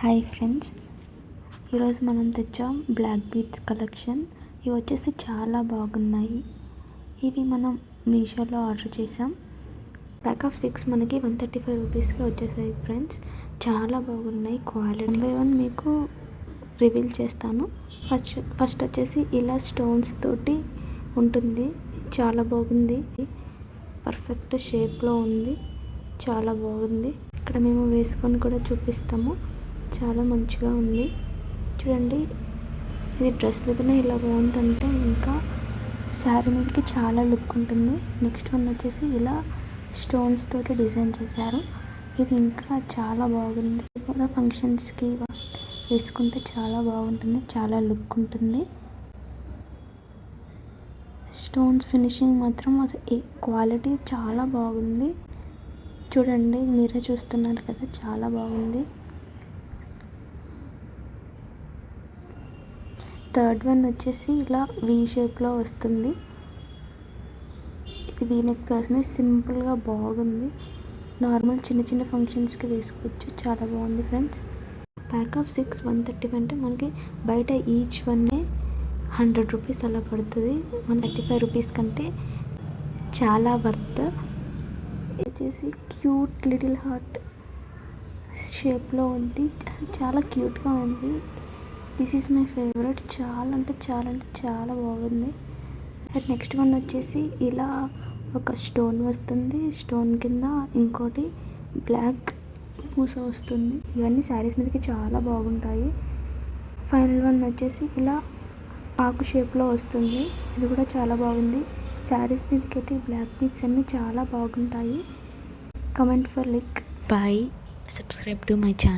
Hi friends, ఈరోజు మనం తెచ్చాం బ్లాక్ బీడ్స్ కలెక్షన్. ఇవి వచ్చేసి చాలా బాగున్నాయి. ఇవి మనం మీషోలో ఆర్డర్ చేసాం. ప్యాక్ ఆఫ్ 6 మనకి 135 రూపీస్కి వచ్చేసాయి ఫ్రెండ్స్. చాలా బాగున్నాయి క్వాలిటీ. 1 బై 1 మీకు రివీల్ చేస్తాను. ఫస్ట్ వచ్చేసి ఇలా స్టోన్స్ తోటి ఉంటుంది. చాలా బాగుంది. పర్ఫెక్ట్ షేప్లో ఉంది. చాలా బాగుంది. ఇక్కడ మేము వేసుకొని కూడా చూపిస్తాము. చాలా మంచిగా ఉంది. చూడండి, ఇది డ్రెస్ మీదనే ఇలా బాగుందంటే ఇంకా శారీ మీదకి చాలా లుక్ ఉంటుంది. నెక్స్ట్ వన్ వచ్చేసి ఇలా స్టోన్స్ తోటి డిజైన్ చేశారు. ఇది ఇంకా చాలా బాగుంది. ఇది కూడా ఫంక్షన్స్కి వేసుకుంటే చాలా బాగుంటుంది. చాలా లుక్ ఉంటుంది. స్టోన్స్ ఫినిషింగ్ మాత్రం క్వాలిటీ చాలా బాగుంది. చూడండి, మీరే చూస్తున్నారు కదా, చాలా బాగుంది. థర్డ్ వన్ వచ్చేసి ఇలా వీ షేప్లో వస్తుంది. ఇది వీ నెక్ వస్తుంది. సింపుల్గా బాగుంది. నార్మల్ చిన్న చిన్న ఫంక్షన్స్కి వేసుకోవచ్చు. చాలా బాగుంది ఫ్రెండ్స్. ప్యాక్ ఆఫ్ 6 130 అంటే మనకి బయట ఈచ్ వన్నే 100 రూపీస్ అలా పడుతుంది. 135 రూపీస్ కంటే చాలా వర్త్. వచ్చేసి క్యూట్ లిటిల్ హార్ట్ షేప్లో ఉంది. చాలా క్యూట్గా ఉంది. This is my favourite. చాలా అంటే చాలా బాగుంది. నెక్స్ట్ వన్ వచ్చేసి ఇలా ఒక స్టోన్ వస్తుంది. స్టోన్ కింద ఇంకోటి బ్లాక్ పూస వస్తుంది. ఇవన్నీ శారీస్ మీదకి చాలా బాగుంటాయి. ఫైనల్ వన్ వచ్చేసి ఇలా ఆకు షేప్లో వస్తుంది. ఇది కూడా చాలా బాగుంది. శారీస్ మీదకి అయితే బ్లాక్ బీడ్స్ అన్నీ చాలా బాగుంటాయి. Comment for like. Bye. Subscribe to my channel.